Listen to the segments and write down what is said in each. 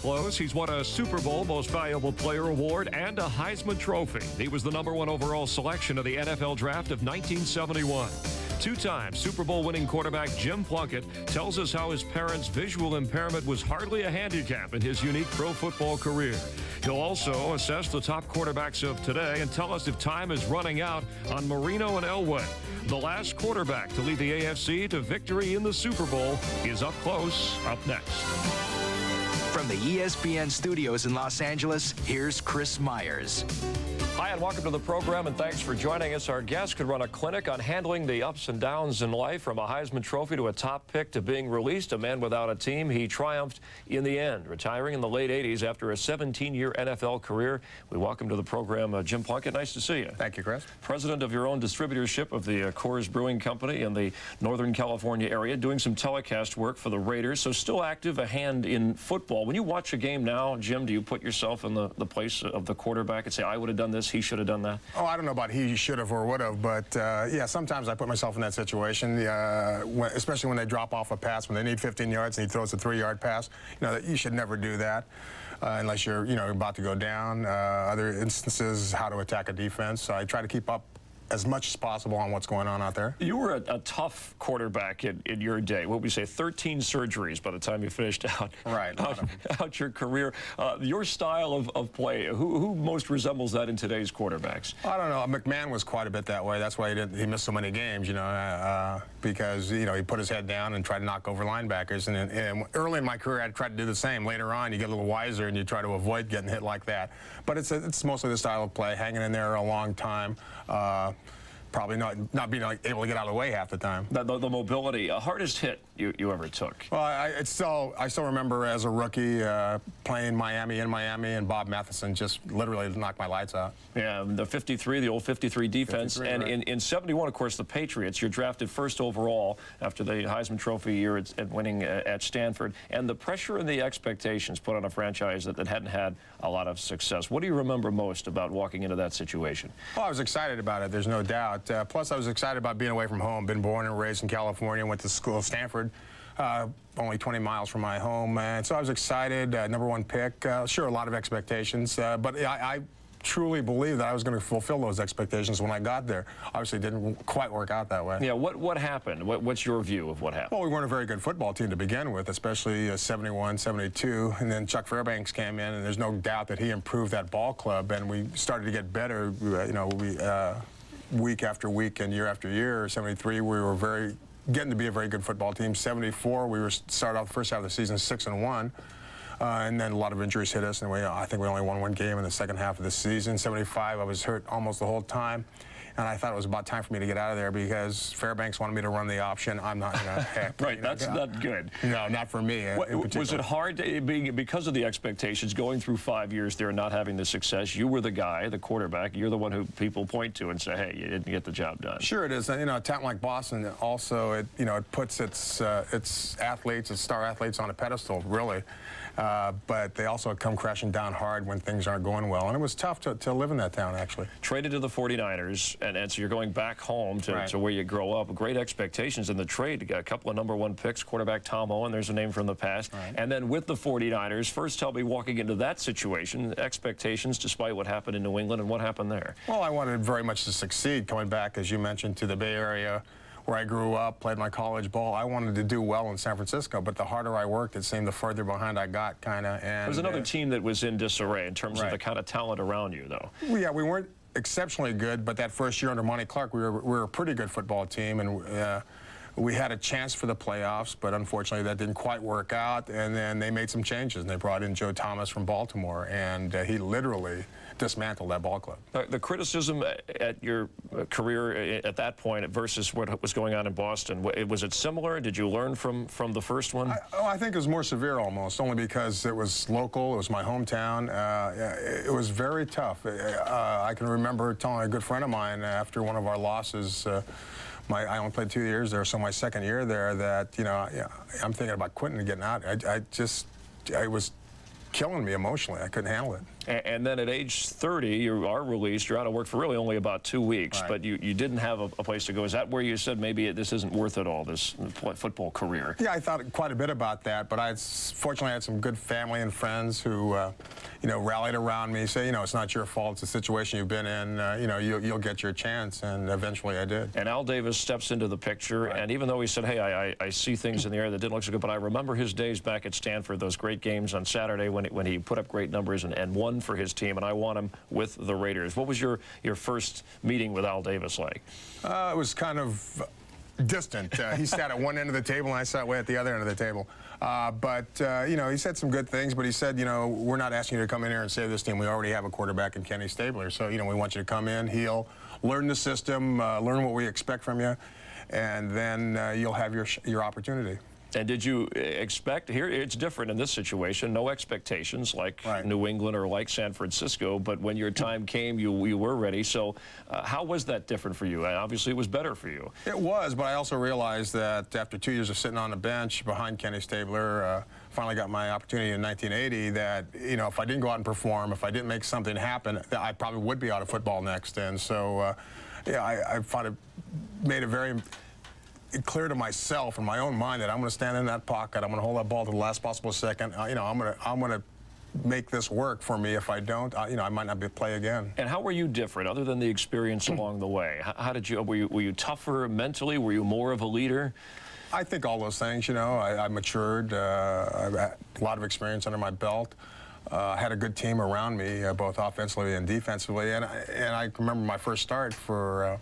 close. He's won a Super Bowl Most Valuable Player award and a Heisman Trophy. He was the #1 overall selection of the NFL Draft of 1971. Two-time Super Bowl winning quarterback Jim Plunkett tells us how his parents' visual impairment was hardly a handicap in his unique pro football career. He'll also assess the top quarterbacks of today and tell us if time is running out on Marino and Elway. The last quarterback to lead the AFC to victory in the Super Bowl is up close, up next. From the ESPN studios in Los Angeles, here's Chris Myers. Hi, and welcome to the program, and thanks for joining us. Our guest could run a clinic on handling the ups and downs in life, from a Heisman Trophy to a top pick to being released, a man without a team. He triumphed in the end, retiring in the late 80s after a 17-year NFL career. We welcome to the program Jim Plunkett. Nice to see you. Thank you, Chris. President of your own distributorship of the Coors Brewing Company in the Northern California area, doing some telecast work for the Raiders, so still active, a hand in football. When you watch a game now, Jim, do you put yourself in the place of the quarterback and say, I would have done this, he should have done that? Oh, I don't know about he should have or would have, but yeah, sometimes I put myself in that situation, especially when they drop off a pass, when they need 15 yards and he throws a 3-yard pass. You know, you should never do that unless you're, about to go down. Other instances, how to attack a defense. So I try to keep up as much as possible on what's going on out there. You were a tough quarterback in your day. What would we say, 13 surgeries by the time you finished out, out your career. Your style of play, who most resembles that in today's quarterbacks? I don't know. McMahon was quite a bit that way. That's why he missed so many games, because, he put his head down and tried to knock over linebackers. And early in my career, I tried to do the same. Later on, you get a little wiser and you try to avoid getting hit like that. But it's mostly the style of play, hanging in there a long time. Probably not being able to get out of the way half the time. The mobility, hardest hit you ever took? Well, I still remember as a rookie playing in Miami, and Bob Matheson just literally knocked my lights out. Yeah, the old 53 defense. 53, and right. in 71, of course, the Patriots, you're drafted first overall after the Heisman Trophy year at winning at Stanford. And the pressure and the expectations put on a franchise that hadn't had a lot of success. What do you remember most about walking into that situation? Well, I was excited about it, there's no doubt. Plus, I was excited about being away from home. Been born and raised in California, went to school at Stanford, only 20 miles from my home. And so I was excited, #1 pick. Sure, a lot of expectations, but I truly believe that I was going to fulfill those expectations when I got there. Obviously, it didn't quite work out that way. Yeah, what happened? What's your view of what happened? Well, we weren't a very good football team to begin with, especially 71, 72, and then Chuck Fairbanks came in, and there's no doubt that he improved that ball club, and we started to get better. Week after week and year after year. 73, we were getting to be a very good football team. 74, we started off the first half of the season 6-1. And then a lot of injuries hit us, and I think we only won 1 game in the second half of the season. 75, I was hurt almost the whole time, and I thought it was about time for me to get out of there because Fairbanks wanted me to run the option. I'm not going to. Right, that's not good. No, not for me. Was it hard, because of the expectations, going through 5 years there and not having the success? You were the guy, the quarterback. You're the one who people point to and say, hey, you didn't get the job done. Sure it is. A town like Boston also, it puts its athletes, its star athletes on a pedestal, really. But they also come crashing down hard when things aren't going well. And it was tough to live in that town, actually. Traded to the 49ers, and so you're going back home to where you grow up. Great expectations in the trade. You got a couple of #1 picks, quarterback Tom Owen, there's a name from the past. Right. And then with the 49ers, first tell me, walking into that situation, expectations despite what happened in New England and what happened there. Well, I wanted very much to succeed coming back, as you mentioned, to the Bay Area, where I grew up, played my college ball. I wanted to do well in San Francisco, but the harder I worked, it seemed the further behind I got, kind of. There was another team that was in disarray in terms of the kind of talent around you, though. Well, yeah, we weren't exceptionally good, but that first year under Monty Clark, we were a pretty good football team, and we had a chance for the playoffs, but unfortunately that didn't quite work out. And then they made some changes, and they brought in Joe Thomas from Baltimore, and he literally dismantled that ball club. The criticism at your career at that point versus what was going on in Boston, was it similar? Did you learn from the first one? I think it was more severe almost, only because it was local, it was my hometown. It was very tough. I can remember telling a good friend of mine after one of our losses, I only played 2 years there, so my second year there, that, I'm thinking about quitting and getting out. It was killing me emotionally. I couldn't handle it. And then at age 30, you are released. You're out of work for really only about 2 weeks, Right. but you didn't have a place to go. Is that where you said maybe this isn't worth it all, this football career? Yeah, I thought quite a bit about that, but I fortunately had some good family and friends who, you know, rallied around me, say, you know, it's not your fault, it's a situation you've been in, you know, you'll get your chance, and eventually I did. And Al Davis steps into the picture, and even though he said, hey, I see things in the air that didn't look so good, but I remember his days back at Stanford, those great games on Saturday when he put up great numbers and won for his team, and I want him with the Raiders. What was your first meeting with Al Davis like? It was kind of distant. He sat at one end of the table, and I sat way at the other end of the table. You know, he said some good things, but he said, you know, we're not asking you to come in here and save this team. We already have a quarterback in Kenny Stabler. So, you know, we want you to come in, heal, learn the system, learn what we expect from you, and then you'll have your opportunity. And did you expect, here it's different in this situation, no expectations like Right. New England or like San Francisco, but when your time came, you were ready. So how was that different for you? Obviously it was better for you. It was, but I also realized that after 2 years of sitting on the bench behind Kenny Stabler, finally got my opportunity in 1980, that, you know, if I didn't go out and perform, if I didn't make something happen, that I probably would be out of football next. And so, yeah, I found it, made it very clear to myself in my own mind that I'm going to stand in that pocket. I'm going to hold that ball to the last possible second. You know, I'm going to make this work for me. If I don't, you know, I might not be able to play again. And how were you different, other than the experience along the way? How did you, were you tougher mentally? Were you more of a leader? I think all those things. You know, I matured. I've had a lot of experience under my belt. I had a good team around me, both offensively and defensively. And I remember my first start for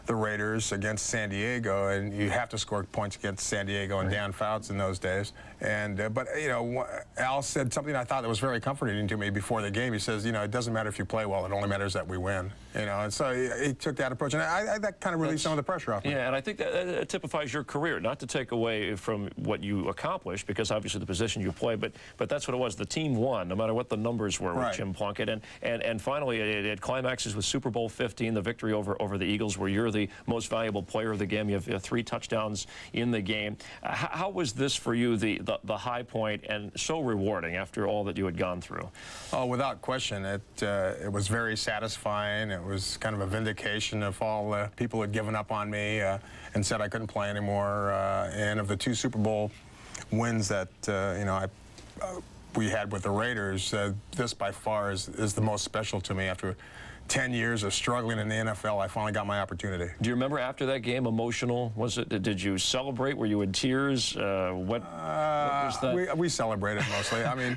the Raiders against San Diego, and you have to score points against San Diego and Dan Fouts in those days. And but you know, Al said something I thought that was very comforting to me before the game. He says, you know, it doesn't matter if you play well; it only matters that we win. You know, and so he took that approach, and that kind of relieved some of the pressure off me. Yeah, and I think that typifies your career. Not to take away from what you accomplished, because obviously the position you play, but that's what it was. The team won, no matter what the numbers were with Jim Plunkett, and finally it climaxes with Super Bowl 15, the victory over the Eagles, where you're the most valuable player of the game. You have 3 touchdowns in the game. How was this for you, the high point, and so rewarding after all that you had gone through? Oh, without question, it was very satisfying. It was kind of a vindication of all the people who had given up on me and said I couldn't play anymore. And of the 2 Super Bowl wins that you know we had with the Raiders, this by far is the most special to me. After 10 years of struggling in the NFL, I finally got my opportunity. Do you remember after that game, emotional? Was it? Did you celebrate? Were you in tears? What was that? We celebrated mostly. I mean,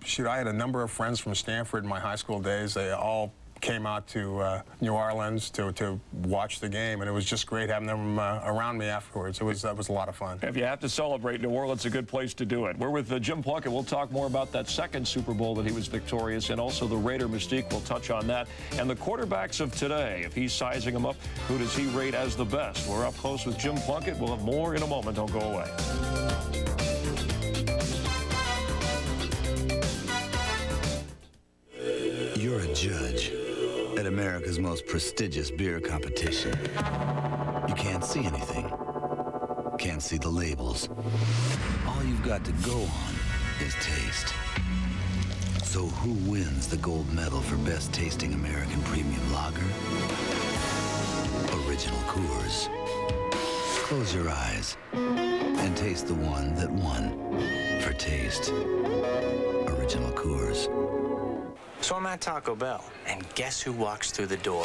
shoot, I had a number of friends from Stanford in my high school days. They all came out to New Orleans to watch the game, and it was just great having them around me afterwards. That was a lot of fun. If you have to celebrate, New Orleans is a good place to do it. We're with Jim Plunkett. We'll talk more about that second Super Bowl that he was victorious in, also the Raider mystique. We'll touch on that. And the quarterbacks of today, if he's sizing them up, who does he rate as the best? We're up close with Jim Plunkett. We'll have more in a moment. Don't go away. You're a judge at America's most prestigious beer competition. You can't see anything. Can't see the labels. All you've got to go on is taste. So who wins the gold medal for best tasting American premium lager? Original Coors. Close your eyes and taste the one that won for taste. Original Coors. So I'm at Taco Bell, and guess who walks through the door?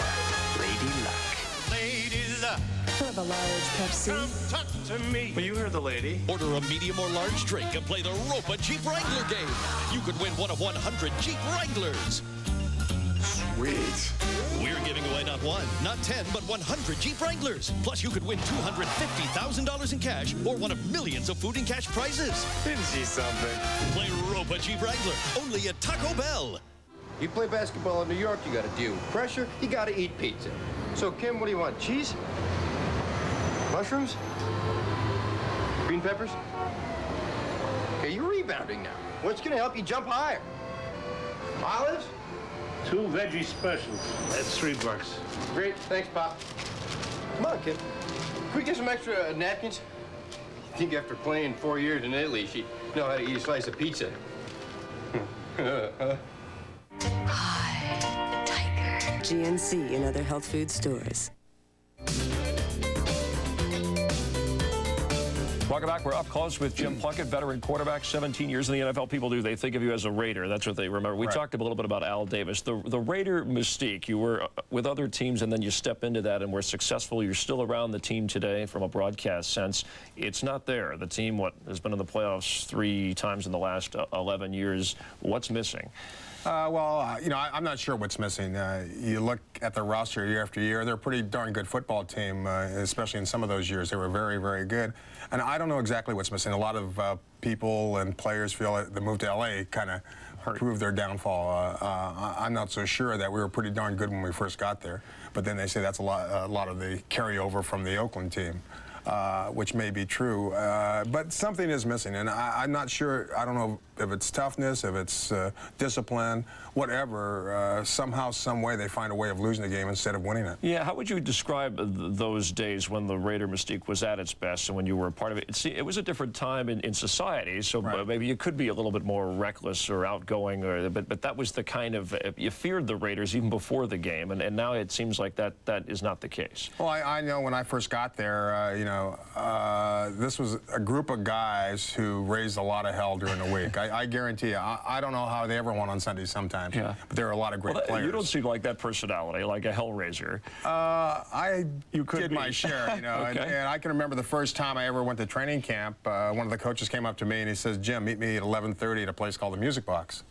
Lady Luck. Lady Luck, Have a large Pepsi. come talk to me. Well, you heard the lady. Order a medium or large drink and play the Ropa Jeep Wrangler game. You could win one of 100 Jeep Wranglers. Sweet. We're giving away not 1, not 10, but 100 Jeep Wranglers. Plus, you could win $250,000 in cash or one of millions of food and cash prizes. Didn't see something? Play Ropa Jeep Wrangler, only at Taco Bell. You play basketball in New York, you gotta deal with pressure, you gotta eat pizza. So, Kim, what do you want, cheese? Mushrooms? Green peppers? Okay, you're rebounding now. What's gonna help you jump higher? Olives? 2 veggie specials. That's $3. Great, thanks, Pop. Come on, Kim. Can we get some extra napkins? I think after playing 4 years in Italy, she'd know how to eat a slice of pizza. Hi, Tiger. GNC and other health food stores. Welcome back. We're up close with Jim Plunkett, veteran quarterback, 17 years in the NFL. People do. They think of you as a Raider. That's what they remember. We talked a little bit about Al Davis. The Raider mystique, you were with other teams and then you step into that and were successful. You're still around the team today from a broadcast sense. It's not there. The team, has been in the playoffs 3 times in the last 11 years. What's missing? I'm not sure what's missing. You look at the roster year after year, they're a pretty darn good football team, especially in some of those years. They were very, very good. And I don't know exactly what's missing. A lot of people and players feel that the move to L.A. kind of proved their downfall. I'm not so sure that we were pretty darn good when we first got there. But then they say that's a lot of the carryover from the Oakland team. Which may be true, but something is missing, and I'm not sure. I don't know if it's toughness, if it's discipline, whatever. Somehow, some way, they find a way of losing the game instead of winning it. Yeah, how would you describe those days when the Raider mystique was at its best and when you were a part of it? See, it was a different time in society, so maybe you could be a little bit more reckless or outgoing, but that was the kind of, you feared the Raiders even before the game, and now it seems like that is not the case. Well, I know when I first got there, this was a group of guys who raised a lot of hell during the week. I guarantee you. I don't know how they ever won on Sundays sometimes, but there are a lot of great players. You don't seem like that personality, like a hellraiser. You did my share, and I can remember the first time I ever went to training camp, one of the coaches came up to me and he says, Jim, meet me at 11:30 at a place called the Music Box.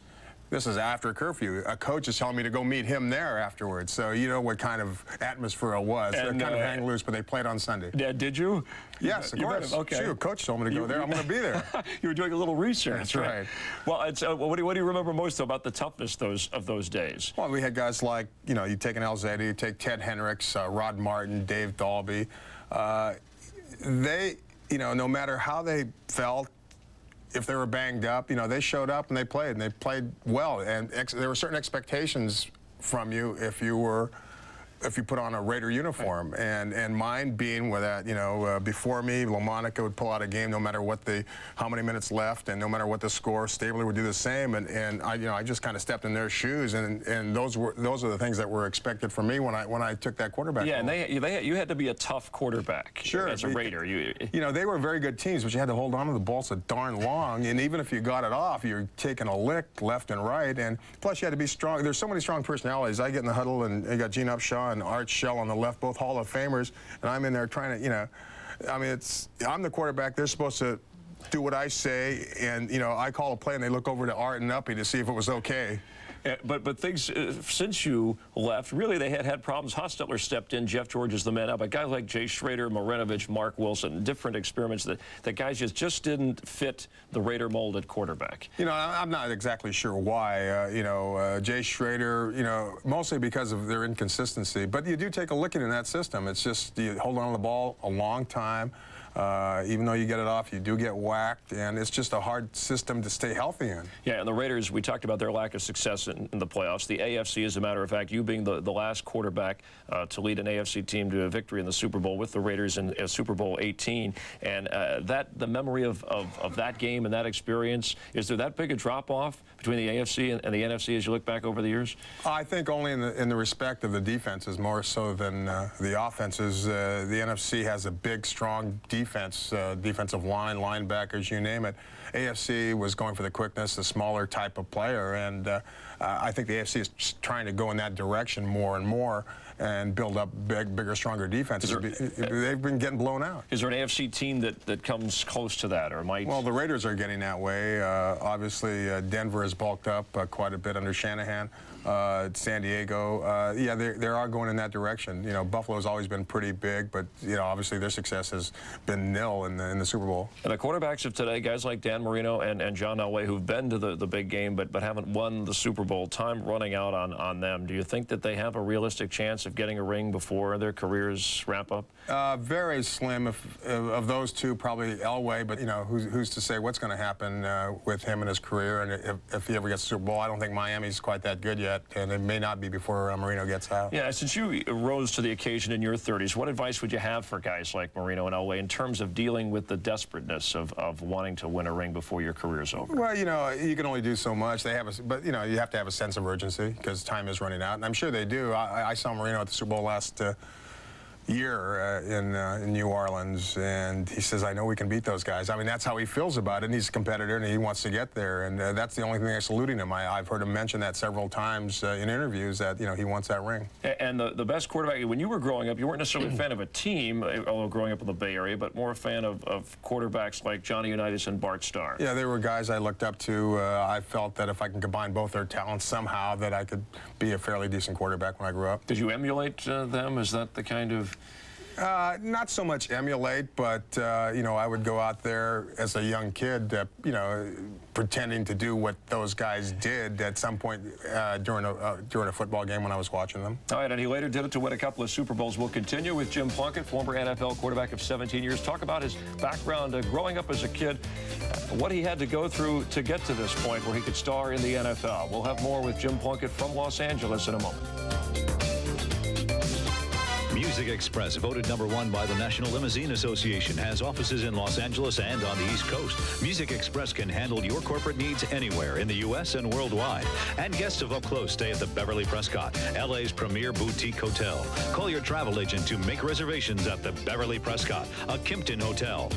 This is after curfew. A coach is telling me to go meet him there afterwards. So you know what kind of atmosphere it was. They're kind of hang loose, but they played on Sunday. Yeah, did you? Yes, of course. Okay. Shoot, coach told me to go there. I'm going to be there. You were doing a little research. That's right. Well, what do you remember most about the toughness of those days? Well, we had guys like, you take an Alzadi, you take Ted Hendricks, Rod Martin, Dave Dalby. They, no matter how they felt, if they were banged up, they showed up and they played well. And there were certain expectations from you if you put on a Raider uniform. And mine being with that, before me, LaMonica would pull out a game no matter how many minutes left and no matter what the score. Stabler would do the same. And I just kind of stepped in their shoes. And those are the things that were expected from me when I took that quarterback role. And you had to be a tough quarterback as a Raider. They were very good teams, but you had to hold on to the ball so darn long. And even if you got it off, you're taking a lick left and right. And plus, you had to be strong. There's so many strong personalities. I get in the huddle, and you got Gene Upshaw and Art Shell on the left, both Hall of Famers, and I'm in there trying to, I'm the quarterback. They're supposed to do what I say, and, I call a play, and they look over to Art and Uppy to see if it was okay. But things, since you left, really they had problems. Hostetler stepped in, Jeff George is the man up. But guys like Jay Schrader, Marinovich, Mark Wilson, different experiments that guys just didn't fit the Raider mold at quarterback. I'm not exactly sure why. Jay Schrader, mostly because of their inconsistency. But you do take a licking in that system. It's just you hold on to the ball a long time. Even though you get it off, you do get whacked, and it's just a hard system to stay healthy in. Yeah, and the Raiders, we talked about their lack of success in the playoffs. The AFC, as a matter of fact, you being the last quarterback to lead an AFC team to a victory in the Super Bowl with the Raiders in Super Bowl 18, and the memory of that game and that experience, is there that big a drop-off between the AFC and the NFC as you look back over the years? I think only in the respect of the defenses more so than the offenses. The NFC has a big, strong defensive line, linebackers, you name it. AFC was going for the quickness, the smaller type of player, and I think the AFC is trying to go in that direction more and more and build up bigger, stronger defenses. They've been getting blown out. Is there an AFC team that comes close to that, or might? Well, the Raiders are getting that way. Obviously, Denver has bulked up quite a bit under Shanahan. San Diego, yeah, they are going in that direction. Buffalo's always been pretty big, but obviously their success has been nil in the Super Bowl. And the quarterbacks of today, guys like Dan Marino and John Elway, who've been to the big game but haven't won the Super Bowl, time running out on them. Do you think that they have a realistic chance of getting a ring before their careers wrap up? Very slim. Of those two, probably Elway, but who's to say what's going to happen with him and his career, and if he ever gets the Super Bowl. I don't think Miami's quite that good yet. yet, and it may not be before Marino gets out. Yeah, since you rose to the occasion in your 30s, what advice would you have for guys like Marino and Elway in terms of dealing with the desperateness of wanting to win a ring before your career's over? Well, you know, you can only do so much. But you know, you have to have a sense of urgency because time is running out, and I'm sure they do. I saw Marino at the Super Bowl last year in New Orleans, and he says, I know we can beat those guys. I mean, that's how he feels about it, and he's a competitor, and he wants to get there, and that's the only thing that's eluding him. I've heard him mention that several times in interviews, that, you know, he wants that ring. And the best quarterback, when you were growing up, you weren't necessarily a fan of a team, although growing up in the Bay Area, but more a fan of quarterbacks like Johnny Unitas and Bart Starr. Yeah, they were guys I looked up to. I felt that if I can combine both their talents somehow, that I could be a fairly decent quarterback when I grew up. Did you emulate them? Is that the kind of... Not so much emulate, but, you know, I would go out there as a young kid, you know, pretending to do what those guys did at some point during a football game when I was watching them. All right, and he later did it to win a couple of Super Bowls. We'll continue with Jim Plunkett, former NFL quarterback of 17 years. Talk about his background growing up as a kid, what he had to go through to get to this point where he could star in the NFL. We'll have more with Jim Plunkett from Los Angeles in a moment. Music Express, voted #1 by the National Limousine Association, has offices in Los Angeles and on the East Coast. Music Express can handle your corporate needs anywhere in the U.S. and worldwide. And guests of Up Close stay at the Beverly Prescott, L.A.'s premier boutique hotel. Call your travel agent to make reservations at the Beverly Prescott, a Kimpton hotel.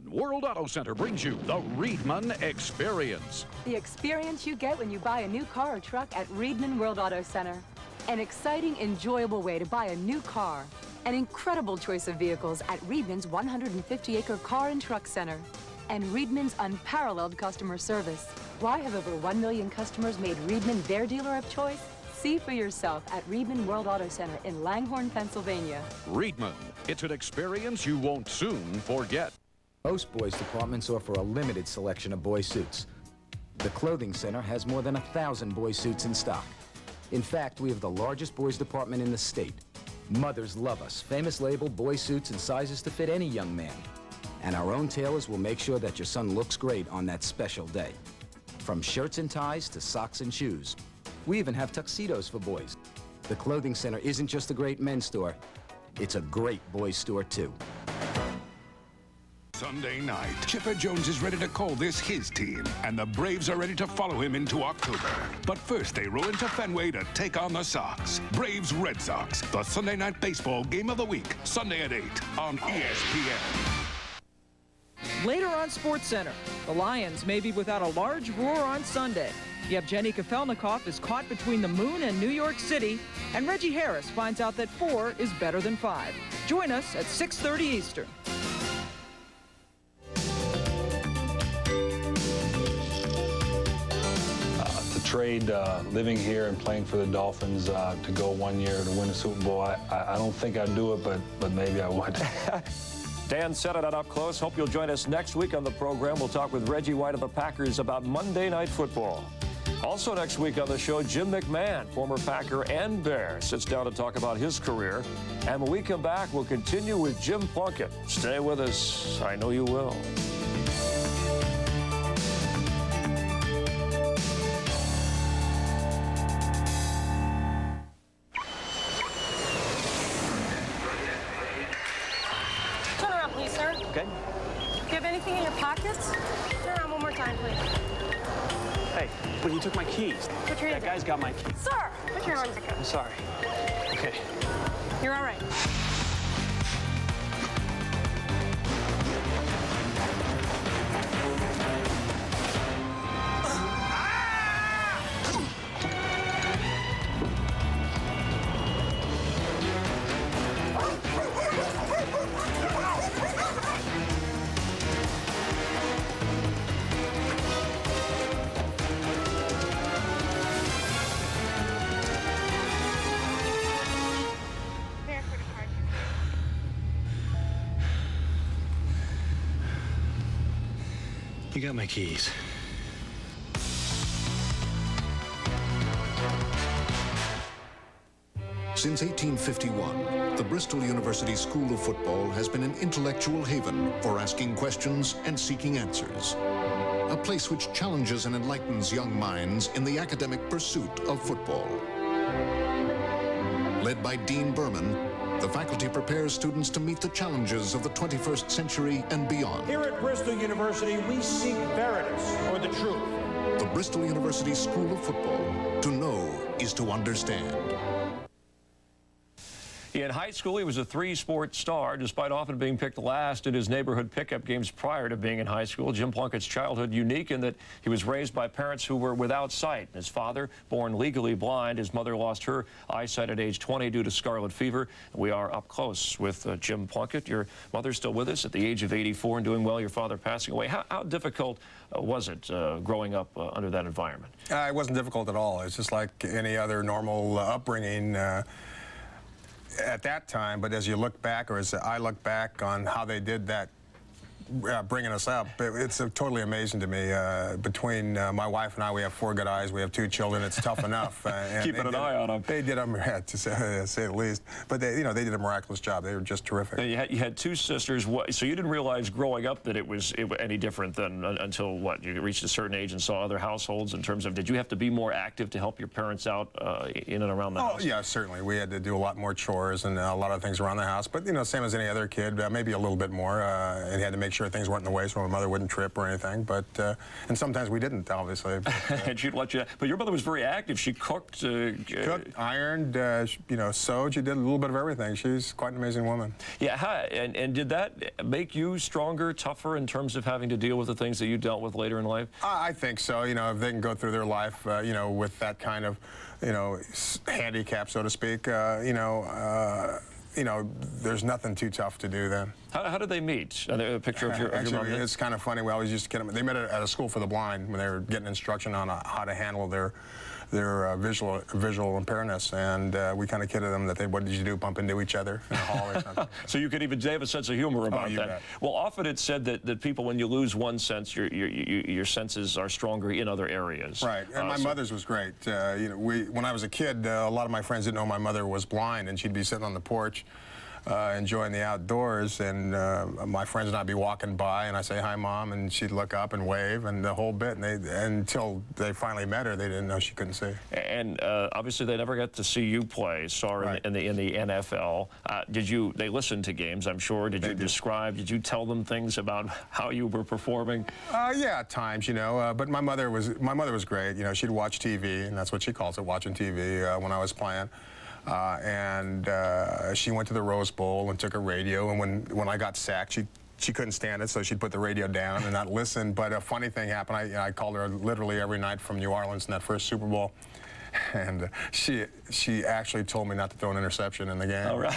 World Auto Center brings you the Reedman Experience. The experience you get when you buy a new car or truck at Reedman World Auto Center. An exciting, enjoyable way to buy a new car. An incredible choice of vehicles at Reedman's 150-acre car and truck center. And Reedman's unparalleled customer service. Why have over 1 million customers made Reedman their dealer of choice? See for yourself at Reedman World Auto Center in Langhorne, Pennsylvania. Reedman, it's an experience you won't soon forget. Most boys' departments offer a limited selection of boy suits. The Clothing Center has more than 1,000 boy suits in stock. In fact, we have the largest boys' department in the state. Mothers love us. Famous label, boy suits, and sizes to fit any young man. And our own tailors will make sure that your son looks great on that special day. From shirts and ties to socks and shoes. We even have tuxedos for boys. The Clothing Center isn't just a great men's store. It's a great boys' store, too. Sunday night, Chipper Jones is ready to call this his team, and the Braves are ready to follow him into October. But first, they roll into Fenway to take on the Sox. Braves-Red Sox, the Sunday night baseball game of the week, Sunday at 8 on ESPN. Later on SportsCenter, the Lions may be without a large roar on Sunday. Yevgeny Kafelnikov is caught between the moon and New York City, and Reggie Harris finds out that 4 is better than 5. Join us at 6:30 Eastern. Trade living here and playing for the Dolphins to go 1 year to win a Super Bowl. I don't think I'd do it, but maybe I would. Dan said it on Up Close. Hope you'll join us next week on the program. We'll talk with Reggie White of the Packers about Monday Night Football. Also next week on the show, Jim McMahon, former Packer and Bear, sits down to talk about his career. And when we come back, we'll continue with Jim Plunkett. Stay with us. I know you will. Okay. Do you have anything in your pockets? Turn around one more time, please. Hey, but you took my keys. Put your hands That guy's got my keys. Sir, put your arms together. I'm sorry. Okay. You're all right. You got my keys. Since 1851, the Bristol University School of Football has been an intellectual haven for asking questions and seeking answers. a place which challenges and enlightens young minds in the academic pursuit of football. Led by Dean Berman, the faculty prepares students to meet the challenges of the 21st century and beyond. Here at Bristol University, we seek veritas, or the truth. The Bristol University School of Football. To know is to understand. In high school, he was a three-sport star, despite often being picked last in his neighborhood pickup games prior to being in high school. Jim Plunkett's childhood unique in that he was raised by parents who were without sight. His father, born legally blind, his mother lost her eyesight at age 20 due to scarlet fever. We are up close with Jim Plunkett. Your mother's still with us at the age of 84 and doing well, your father passing away. How difficult was it growing up under that environment? It wasn't difficult at all. It's just like any other normal upbringing. At that time, but as you look back, or as I look back on how they did that, bringing us up, it's totally amazing to me. Between my wife and I, we have 4 good eyes. We have 2 children. It's tough enough. Keeping an eye on them. They did to say the least. But they did a miraculous job. They were just terrific. And you had 2 sisters. So you didn't realize growing up that it was any different than until what? You reached a certain age and saw other households in terms of, did you have to be more active to help your parents out in and around the house? Oh, yeah, certainly. We had to do a lot more chores and a lot of things around the house. But, same as any other kid, maybe a little bit more. And you had to make sure things weren't in the way so my mother wouldn't trip or anything. But and sometimes we didn't, obviously. But, and she'd let you. But your mother was very active. She cooked. Cooked, ironed, sewed. She did a little bit of everything. She's quite an amazing woman. Yeah. And did that make you stronger, tougher in terms of having to deal with the things that you dealt with later in life? I think so. If they can go through their life, with that kind of, handicap, so to speak, there's nothing too tough to do then. How did they meet? A picture of your mom? It's kind of funny. We always used to get them. They met at a school for the blind when they were getting instruction on how to handle their visual impairness, and we kind of kidded them that what did you do, bump into each other in the hall or something. So you could even have a sense of humor about that. Bet. Well, often it's said that people, when you lose one sense, your senses are stronger in other areas. Right, and my mother's was great. When I was a kid, a lot of my friends didn't know my mother was blind, and she'd be sitting on the porch enjoying the outdoors, and my friends and I'd be walking by, and I'd say, "Hi, Mom," and she'd look up and wave, and the whole bit. And until they finally met her, they didn't know she couldn't see. And obviously, they never got to see you play. Saw her in the NFL. They listened to games, I'm sure. Did you describe? Did you tell them things about how you were performing? Yeah, at times, But my mother was great. She'd watch TV, and that's what she calls it, watching TV when I was playing. And she went to the Rose Bowl and took a radio, and when I got sacked, she couldn't stand it, so she'd put the radio down and not listen. But a funny thing happened. I called her literally every night from New Orleans in that first Super Bowl, and she actually told me not to throw an interception in the game. Oh, right.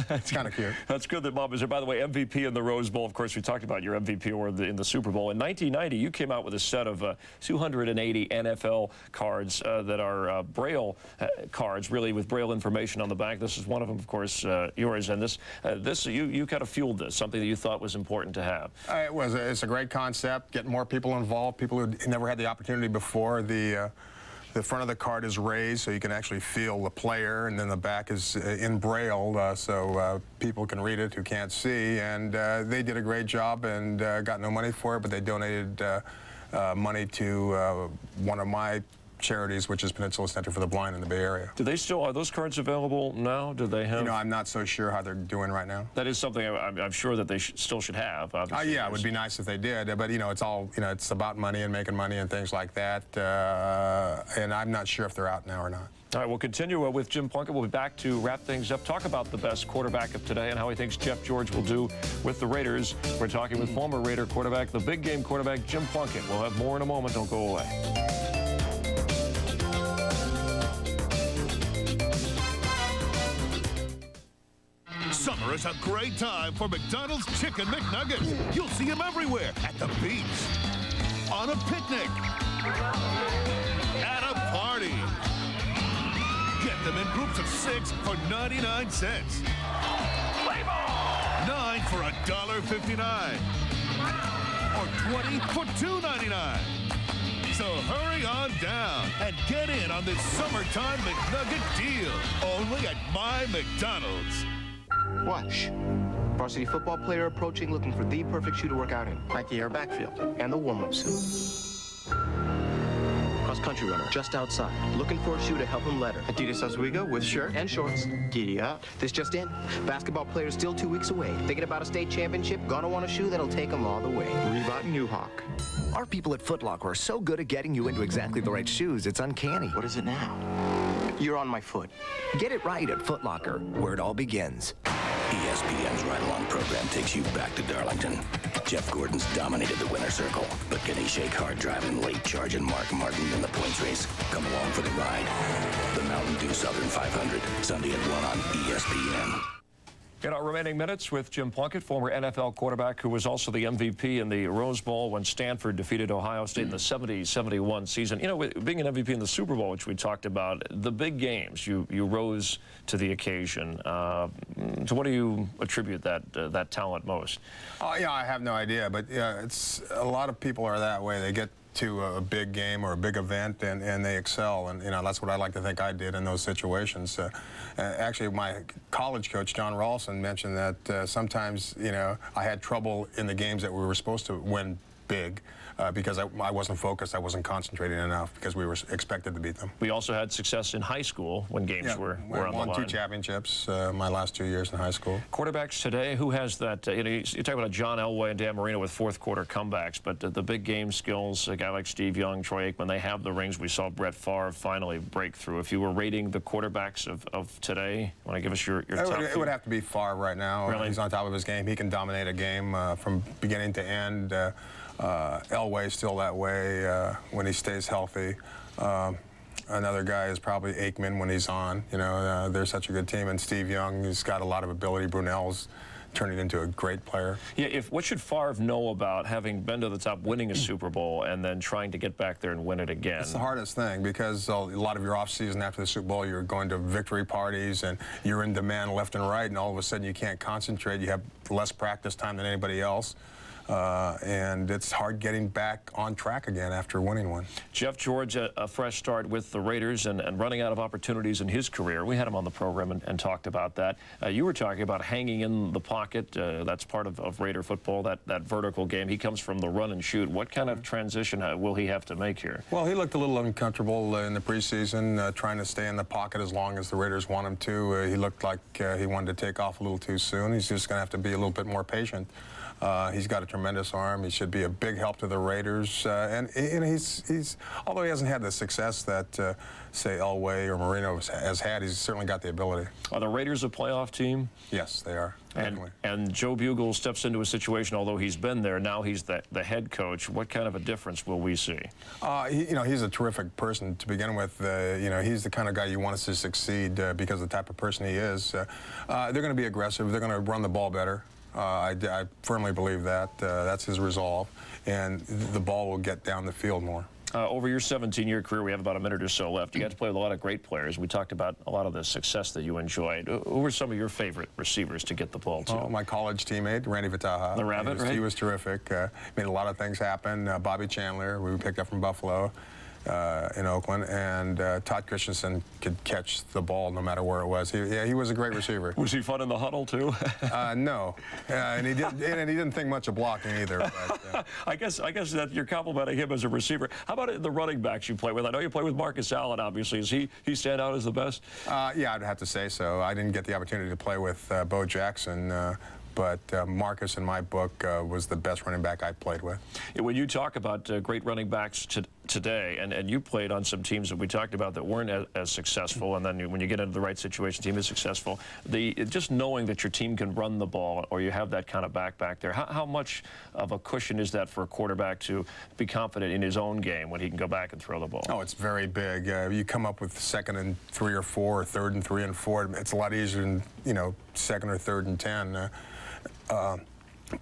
It's kind of cute. That's good that Mom is there. By the way, MVP in the Rose Bowl. Of course, we talked about your MVP award in the Super Bowl. In 1990, you came out with a set of 280 NFL cards that are Braille cards, really, with Braille information on the back. This is one of them, of course, yours. And you kind of fueled this, something that you thought was important to have. It's a great concept. Get more people involved, people who never had the opportunity before. The front of the card is raised so you can actually feel the player, and then the back is in Braille so people can read it who can't see. And they did a great job and got no money for it, but they donated money to one of my charities, which is Peninsula Center for the Blind in the Bay Area. Are those cards available now? Do they have? I'm not so sure how they're doing right now. That is something I'm sure that they still should have. Yeah, it would be nice if they did, but it's all, it's about money and making money and things like that, and I'm not sure if they're out now or not. All right, we'll continue with Jim Plunkett. We'll be back to wrap things up, talk about the best quarterback of today and how he thinks Jeff George will do with the Raiders. We're talking with former Raider quarterback, the big game quarterback, Jim Plunkett. We'll have more in a moment. Don't go away. Summer is a great time for McDonald's Chicken McNuggets. You'll see them everywhere, at the beach, on a picnic, at a party. Get them in groups of 6 for 99 cents. Play ball! 9 for $1.59. Or 20 for $2.99. So hurry on down and get in on this summertime McNugget deal. Only at my McDonald's. Watch. Varsity football player approaching, looking for the perfect shoe to work out in. Nike Air backfield and the warm-up suit. Cross-country runner just outside, looking for a shoe to help him let her. Adidas Oswego with shirt and shorts. Giddy up. This just in. Basketball player still 2 weeks away. Thinking about a state championship? Gonna want a shoe that'll take him all the way. Reebok New Hawk. Our people at Foot Locker are so good at getting you into exactly the right shoes, it's uncanny. What is it now? You're on my foot. Get it right at Foot Locker, where it all begins. ESPN's ride-along program takes you back to Darlington. Jeff Gordon's dominated the winner's circle, but can he shake hard driving, late charging Mark Martin in the points race? Come along for the ride. The Mountain Dew Southern 500, Sunday at 1 on ESPN. In our remaining minutes with Jim Plunkett, former NFL quarterback who was also the MVP in the Rose Bowl when Stanford defeated Ohio State in the 70-71 season. You know, being an MVP in the Super Bowl, which we talked about, the big games, you rose to the occasion. To what do you attribute that talent most? Oh, yeah, I have no idea, but yeah, it's a lot of people are that way. They get to a big game or a big event and they excel, and you know that's what I like to think I did in those situations. Actually, my college coach John Rawlson mentioned that sometimes I had trouble in the games that we were supposed to win big because I wasn't focused, I wasn't concentrating enough because we were expected to beat them. We also had success in high school when games were on the line. Won 2 championships my last 2 years in high school. Quarterbacks today, who has that? You talk about John Elway and Dan Marino with fourth quarter comebacks, but the big game skills, a guy like Steve Young, Troy Aikman, they have the rings. We saw Brett Favre finally break through. If you were rating the quarterbacks of today, want to give us your top? It would have to be Favre right now. Really? He's on top of his game. He can dominate a game from beginning to end. Elway's still that way when he stays healthy. Another guy is probably Aikman when he's on. They're such a good team. And Steve Young, he's got a lot of ability. Brunell's turning into a great player. Yeah, what should Favre know about having been to the top, winning a Super Bowl, and then trying to get back there and win it again? It's the hardest thing because a lot of your offseason after the Super Bowl, you're going to victory parties and you're in demand left and right, and all of a sudden you can't concentrate. You have less practice time than anybody else. And it's hard getting back on track again after winning one. Jeff George, a fresh start with the Raiders and running out of opportunities in his career. We had him on the program and talked about that. You were talking about hanging in the pocket. That's part of Raider football, that vertical game. He comes from the run and shoot. What kind of transition will he have to make here? Well, he looked a little uncomfortable in the preseason, trying to stay in the pocket as long as the Raiders want him to. He looked like he wanted to take off a little too soon. He's just going to have to be a little bit more patient. He's got a tremendous arm. He should be a big help to the Raiders. And he's although he hasn't had the success that, say, Elway or Marino has had, he's certainly got the ability. Are the Raiders a playoff team? Yes, they are. And Joe Bugel steps into a situation, although he's been there, now he's the head coach. What kind of a difference will we see? He's a terrific person to begin with. He's the kind of guy you want to succeed because of the type of person he is. They're going to be aggressive. They're going to run the ball better. I firmly believe that. That's his resolve. And the ball will get down the field more. Over your 17-year career, we have about a minute or so left. You got to play with a lot of great players. We talked about a lot of the success that you enjoyed. Who were some of your favorite receivers to get the ball to? Oh, my college teammate, Randy Vitaja. The Rabbit, right? He was terrific. Made a lot of things happen. Bobby Chandler, we picked up from Buffalo. In Oakland, and Todd Christensen could catch the ball no matter where it was. He was a great receiver. Was he fun in the huddle too? No, and he didn't think much of blocking either. But, I guess that you're complimenting him as a receiver. How about the running backs you play with? I know you play with Marcus Allen. Obviously, does he stand out as the best? Yeah, I'd have to say so. I didn't get the opportunity to play with Bo Jackson. But Marcus, in my book, was the best running back I played with. When you talk about great running backs today, and you played on some teams that we talked about that weren't as successful, and then when you get into the right situation, team is successful. Just knowing that your team can run the ball, or you have that kind of back there, how much of a cushion is that for a quarterback to be confident in his own game when he can go back and throw the ball? Oh, it's very big. You come up with 2nd and 3 or 4, or 3rd and 3 and 4. It's a lot easier than 2nd or 3rd and 10.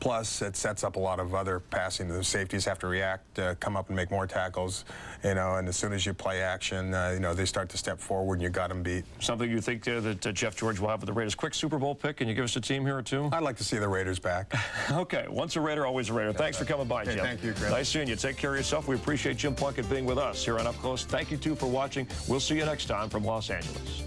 Plus, it sets up a lot of other passing. The safeties have to react, come up and make more tackles, and as soon as you play action, they start to step forward and you got them beat. Something you think that Jeff George will have with the Raiders? Quick Super Bowl pick, can you give us a team here or two? I'd like to see the Raiders back. Okay, once a Raider, always a Raider. Thanks for coming by, Jim. Thank you, Chris. Nice seeing you. Take care of yourself. We appreciate Jim Plunkett being with us here on Up Close. Thank you, too, for watching. We'll see you next time from Los Angeles.